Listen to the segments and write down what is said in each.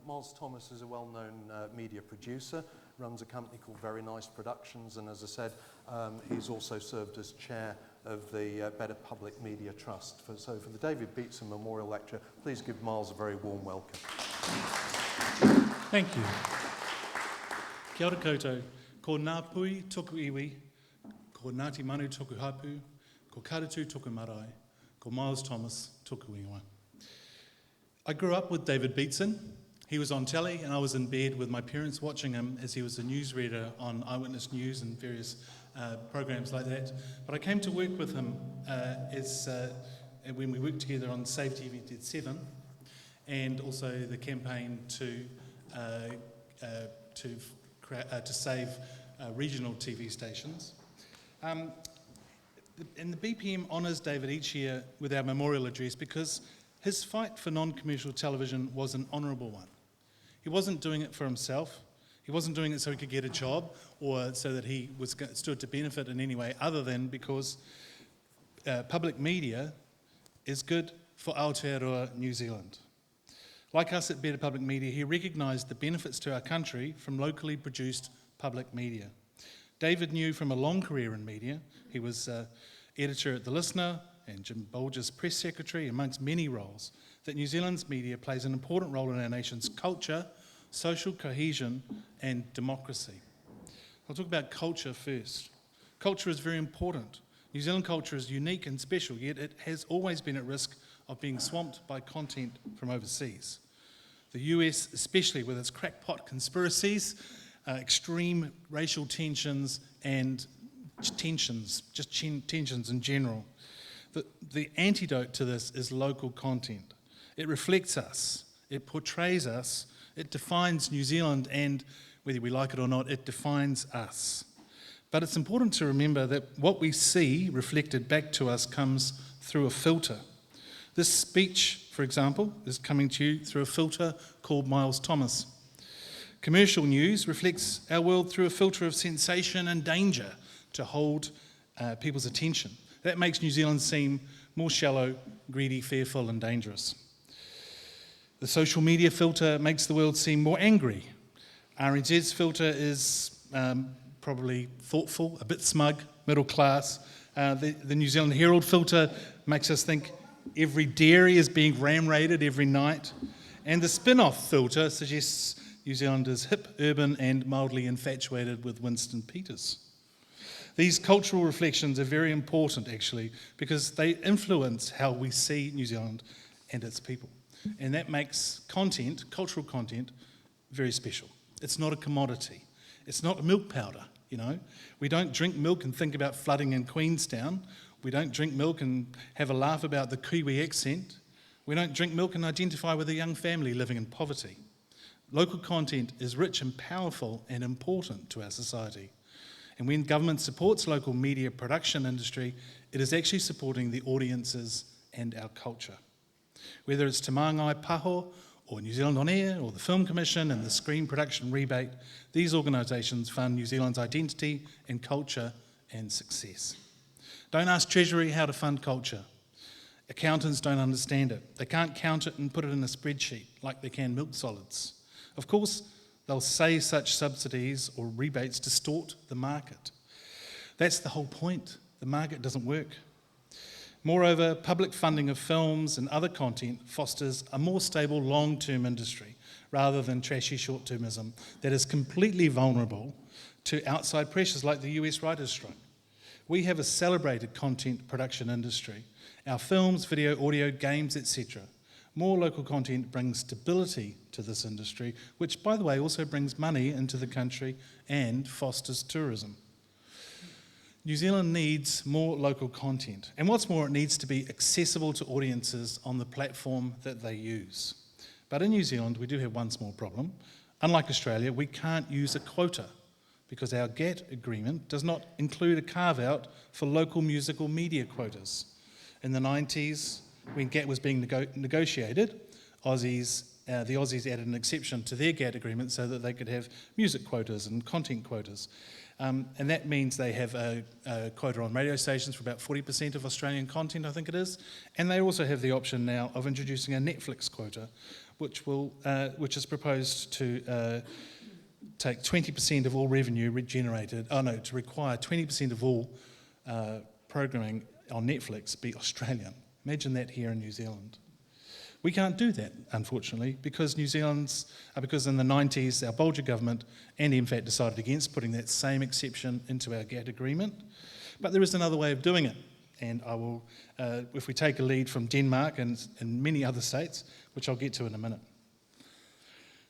Myles Thomas is a well-known media producer, runs a company called Very Nice Productions, and as I said, he's also served as chair of the Better Public Media Trust. So for the David Beatson Memorial Lecture, please give Myles a very warm welcome. Thank you. Kia ora koutou. Ko ngā pui toku iwi, ko Ngāti Manu toku hapu, ko Karatu toku marae, ko Myles Thomas toku ingoa. I grew up with David Beatson. He was on telly and I was in bed with my parents watching him as he was a newsreader on Eyewitness News and various programs like that. But I came to work with him when we worked together on Save TV Did 7 and also the campaign to save regional TV stations. And the BPM honours David each year with our memorial address because his fight for non-commercial television was an honourable one. He wasn't doing it for himself. He wasn't doing it so he could get a job or so that he stood to benefit in any way other than because public media is good for Aotearoa New Zealand. Like us at Better Public Media, he recognised the benefits to our country from locally produced public media. David knew from a long career in media, he was editor at The Listener and Jim Bolger's press secretary, amongst many roles, that New Zealand's media plays an important role in our nation's culture, social cohesion and democracy. I'll talk about culture first. Culture is very important. New Zealand culture is unique and special, yet it has always been at risk of being swamped by content from overseas. The US, especially with its crackpot conspiracies, extreme racial tensions and tensions in general. The antidote to this is local content. It reflects us, it portrays us, it defines New Zealand, and whether we like it or not, it defines us. But it's important to remember that what we see reflected back to us comes through a filter. This speech, for example, is coming to you through a filter called Myles Thomas. Commercial news reflects our world through a filter of sensation and danger to hold people's attention. That makes New Zealand seem more shallow, greedy, fearful and dangerous. The social media filter makes the world seem more angry. RNZ's filter is probably thoughtful, a bit smug, middle class. The New Zealand Herald filter makes us think every dairy is being ram-raided every night. And the spin-off filter suggests New Zealand is hip, urban and mildly infatuated with Winston Peters. These cultural reflections are very important actually because they influence how we see New Zealand and its people. And that makes content, cultural content, very special. It's not a commodity. It's not milk powder, you know. We don't drink milk and think about flooding in Queenstown. We don't drink milk and have a laugh about the Kiwi accent. We don't drink milk and identify with a young family living in poverty. Local content is rich and powerful and important to our society. And when government supports local media production industry, it is actually supporting the audiences and our culture. Whether it's Te Māngai Paho or New Zealand On Air or the Film Commission and the Screen Production Rebate, these organisations fund New Zealand's identity and culture and success. Don't ask Treasury how to fund culture. Accountants don't understand it. They can't count it and put it in a spreadsheet like they can milk solids. Of course, they'll say such subsidies or rebates distort the market. That's the whole point. The market doesn't work. Moreover, public funding of films and other content fosters a more stable long-term industry rather than trashy short-termism that is completely vulnerable to outside pressures like the US writers' strike. We have a celebrated content production industry. Our films, video, audio, games, etc. More local content brings stability to this industry, which, by the way, also brings money into the country and fosters tourism. New Zealand needs more local content. And what's more, it needs to be accessible to audiences on the platform that they use. But in New Zealand, we do have one small problem. Unlike Australia, we can't use a quota because our GATT agreement does not include a carve-out for local musical media quotas. In the 90s, when GATT was being negotiated, the Aussies added an exception to their GATT agreement so that they could have music quotas and content quotas. And that means they have a quota on radio stations for about 40% of Australian content, I think it is. And they also have the option now of introducing a Netflix quota, which is proposed to take 20% of all revenue to require 20% of all programming on Netflix be Australian. Imagine that here in New Zealand. We can't do that, unfortunately, because in the 90s, our Bolger government and MFAT decided against putting that same exception into our GATT agreement. But there is another way of doing it, and I will, if we take a lead from Denmark and many other states, which I'll get to in a minute.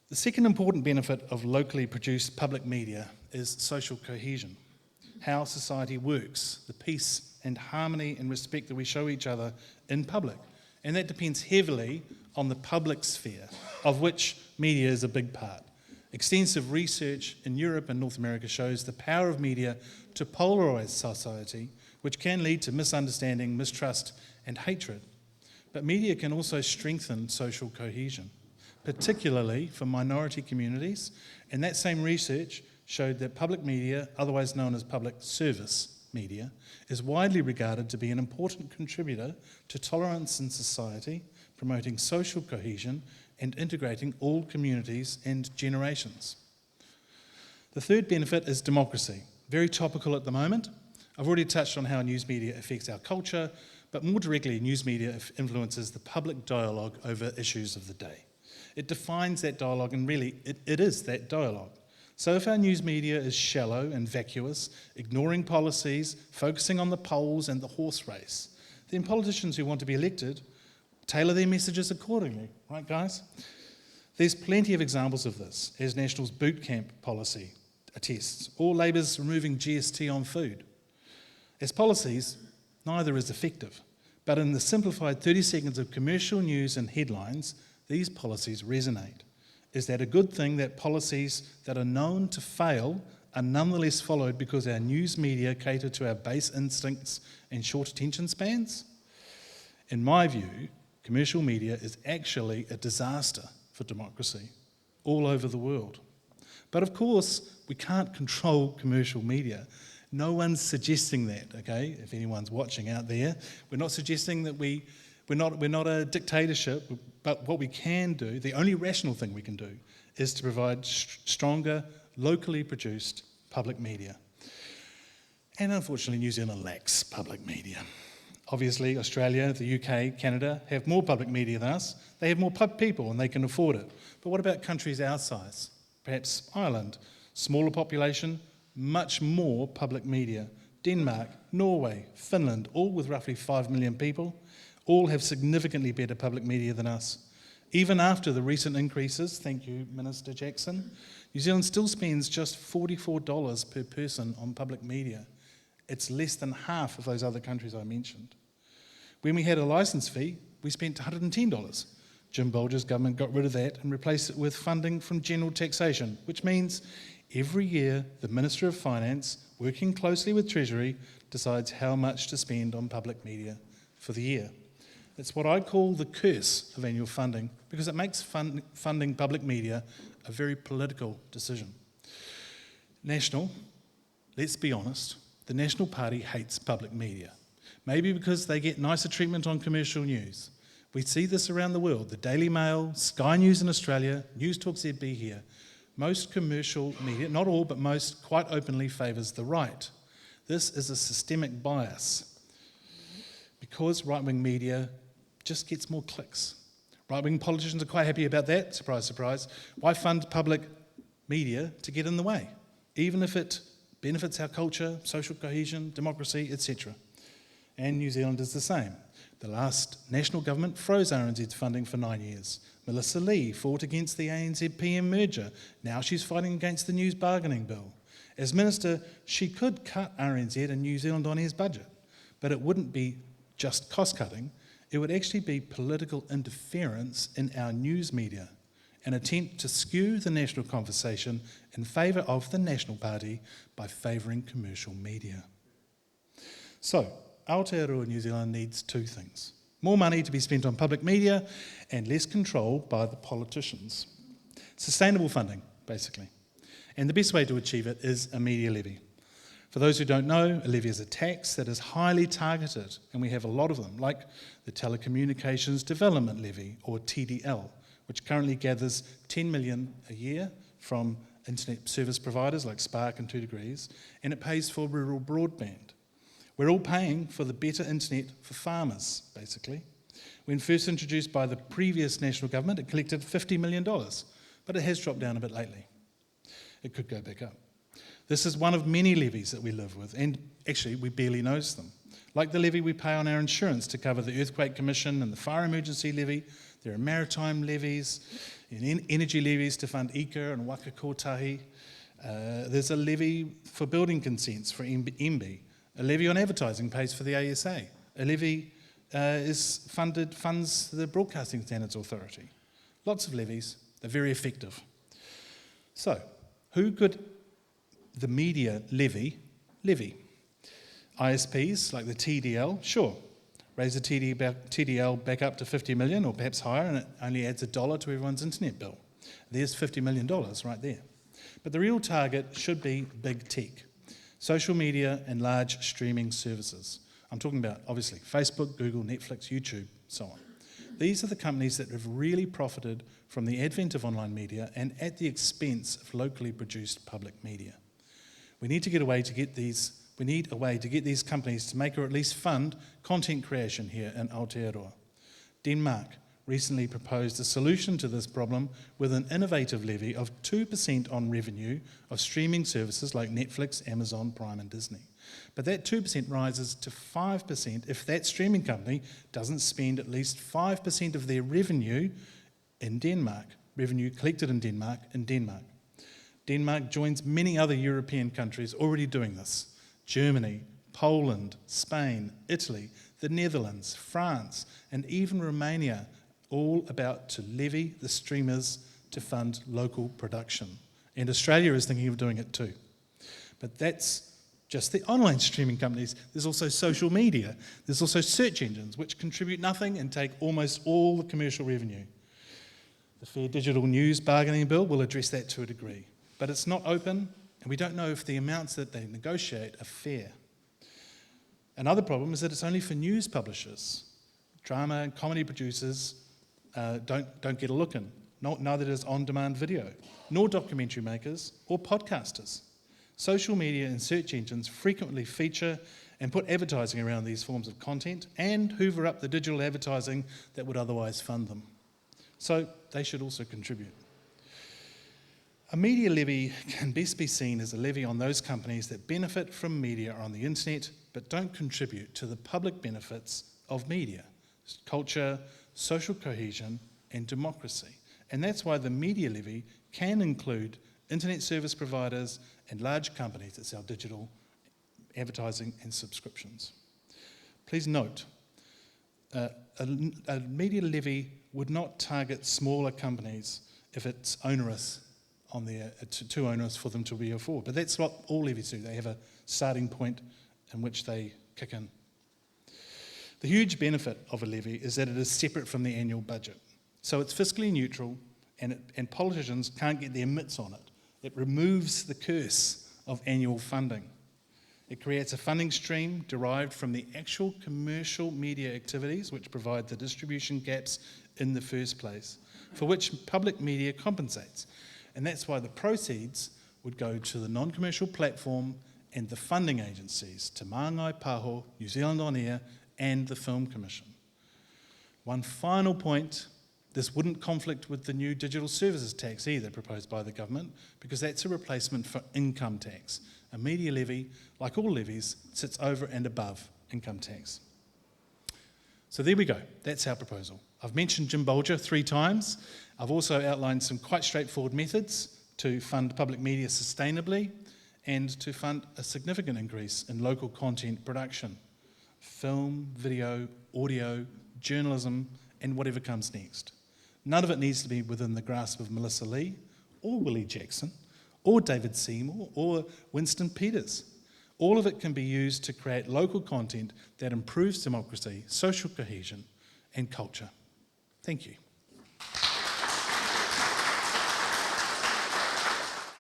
The second important benefit of locally produced public media is social cohesion, how society works, the peace and harmony and respect that we show each other in public. And that depends heavily on the public sphere, of which media is a big part. Extensive research in Europe and North America shows the power of media to polarise society, which can lead to misunderstanding, mistrust and hatred. But media can also strengthen social cohesion, particularly for minority communities, and that same research showed that public media, otherwise known as public service media, is widely regarded to be an important contributor to tolerance in society, promoting social cohesion and integrating all communities and generations. The third benefit is democracy, very topical at the moment. I've already touched on how news media affects our culture, but more directly, news media influences the public dialogue over issues of the day. It defines that dialogue, and really, it is that dialogue. So if our news media is shallow and vacuous, ignoring policies, focusing on the polls and the horse race, then politicians who want to be elected tailor their messages accordingly, right guys? There's plenty of examples of this, as National's boot camp policy attests, or Labour's removing GST on food. As policies, neither is effective, but in the simplified 30 seconds of commercial news and headlines, these policies resonate. Is that a good thing that policies that are known to fail are nonetheless followed because our news media cater to our base instincts and short attention spans? In my view, commercial media is actually a disaster for democracy all over the world. But of course, we can't control commercial media. No one's suggesting that, okay? If anyone's watching out there, we're not suggesting that we're not a dictatorship, but what we can do, the only rational thing we can do, is to provide stronger, locally produced public media. And unfortunately, New Zealand lacks public media. Obviously, Australia, the UK, Canada have more public media than us. They have more people and they can afford it. But what about countries our size? Perhaps Ireland, smaller population, much more public media. Denmark, Norway, Finland, all with roughly 5 million people, all have significantly better public media than us. Even after the recent increases, thank you, Minister Jackson, New Zealand still spends just $44 per person on public media. It's less than half of those other countries I mentioned. When we had a licence fee, we spent $110. Jim Bolger's government got rid of that and replaced it with funding from general taxation, which means every year the Minister of Finance, working closely with Treasury, decides how much to spend on public media for the year. It's what I call the curse of annual funding, because it makes funding public media a very political decision. National, let's be honest, the National Party hates public media. Maybe because they get nicer treatment on commercial news. We see this around the world. The Daily Mail, Sky News in Australia, News Talk ZB here. Most commercial media, not all, but most, quite openly favours the right. This is a systemic bias. Because right-wing media just gets more clicks. Right-wing politicians are quite happy about that, surprise, surprise. Why fund public media to get in the way, even if it benefits our culture, social cohesion, democracy, etc. And New Zealand is the same. The last national government froze RNZ's funding for 9 years. Melissa Lee fought against the ANZ-PM merger. Now she's fighting against the news bargaining bill. As Minister, she could cut RNZ and New Zealand On Air's budget, but it wouldn't be just cost-cutting. It would actually be political interference in our news media, an attempt to skew the national conversation in favour of the National Party by favouring commercial media. So, Aotearoa New Zealand needs two things. More money to be spent on public media and less control by the politicians. Sustainable funding, basically. And the best way to achieve it is a media levy. For those who don't know, a levy is a tax that is highly targeted, and we have a lot of them, like the Telecommunications Development Levy, or TDL, which currently gathers 10 million a year from internet service providers like Spark and 2 Degrees, and it pays for rural broadband. We're all paying for the better internet for farmers, basically. When first introduced by the previous national government, it collected $50 million, but it has dropped down a bit lately. It could go back up. This is one of many levies that we live with, and actually we barely notice them. Like the levy we pay on our insurance to cover the Earthquake Commission and the Fire Emergency Levy, there are maritime levies, and energy levies to fund IKA and Waka Kotahi. There's a levy for building consents for MB. A levy on advertising pays for the ASA. A levy funds the Broadcasting Standards Authority. Lots of levies, they're very effective. So, who could the media levy? ISPs like the TDL, sure. Raise the TDL back up to 50 million or perhaps higher, and it only adds $1 to everyone's internet bill. There's $50 million right there. But the real target should be big tech, social media and large streaming services. I'm talking about, obviously, Facebook, Google, Netflix, YouTube, so on. These are the companies that have really profited from the advent of online media and at the expense of locally produced public media. We need a way to get these companies to make or at least fund content creation here in Aotearoa. Denmark recently proposed a solution to this problem with an innovative levy of 2% on revenue of streaming services like Netflix, Amazon, Prime and Disney. But that 2% rises to 5% if that streaming company doesn't spend at least 5% of their revenue in Denmark, revenue collected in Denmark, Denmark joins many other European countries already doing this. Germany, Poland, Spain, Italy, the Netherlands, France, and even Romania, all about to levy the streamers to fund local production. And Australia is thinking of doing it too. But that's just the online streaming companies. There's also social media. There's also search engines, which contribute nothing and take almost all the commercial revenue. The Fair Digital News Bargaining Bill will address that to a degree. But it's not open, and we don't know if the amounts that they negotiate are fair. Another problem is that it's only for news publishers. Drama and comedy producers don't get a look in. Neither does on-demand video, nor documentary makers or podcasters. Social media and search engines frequently feature and put advertising around these forms of content and hoover up the digital advertising that would otherwise fund them. So they should also contribute. A media levy can best be seen as a levy on those companies that benefit from media on the internet but don't contribute to the public benefits of media, culture, social cohesion and democracy. And that's why the media levy can include internet service providers and large companies that sell digital advertising and subscriptions. Please note, a media levy would not target smaller companies if it's onerous too onerous for them to be afford. But that's what all levies do. They have a starting point in which they kick in. The huge benefit of a levy is that it is separate from the annual budget. So it's fiscally neutral and politicians can't get their mitts on it. It removes the curse of annual funding. It creates a funding stream derived from the actual commercial media activities which provide the distribution gaps in the first place, for which public media compensates. And that's why the proceeds would go to the non-commercial platform and the funding agencies, Te Māngai Pāho, New Zealand On Air, and the Film Commission. One final point, this wouldn't conflict with the new digital services tax either proposed by the government, because that's a replacement for income tax. A media levy, like all levies, sits over and above income tax. So there we go, that's our proposal. I've mentioned Jim Bolger 3 times. I've also outlined some quite straightforward methods to fund public media sustainably and to fund a significant increase in local content production. Film, video, audio, journalism, and whatever comes next. None of it needs to be within the grasp of Melissa Lee, or Willie Jackson, or David Seymour, or Winston Peters. All of it can be used to create local content that improves democracy, social cohesion, and culture. Thank you.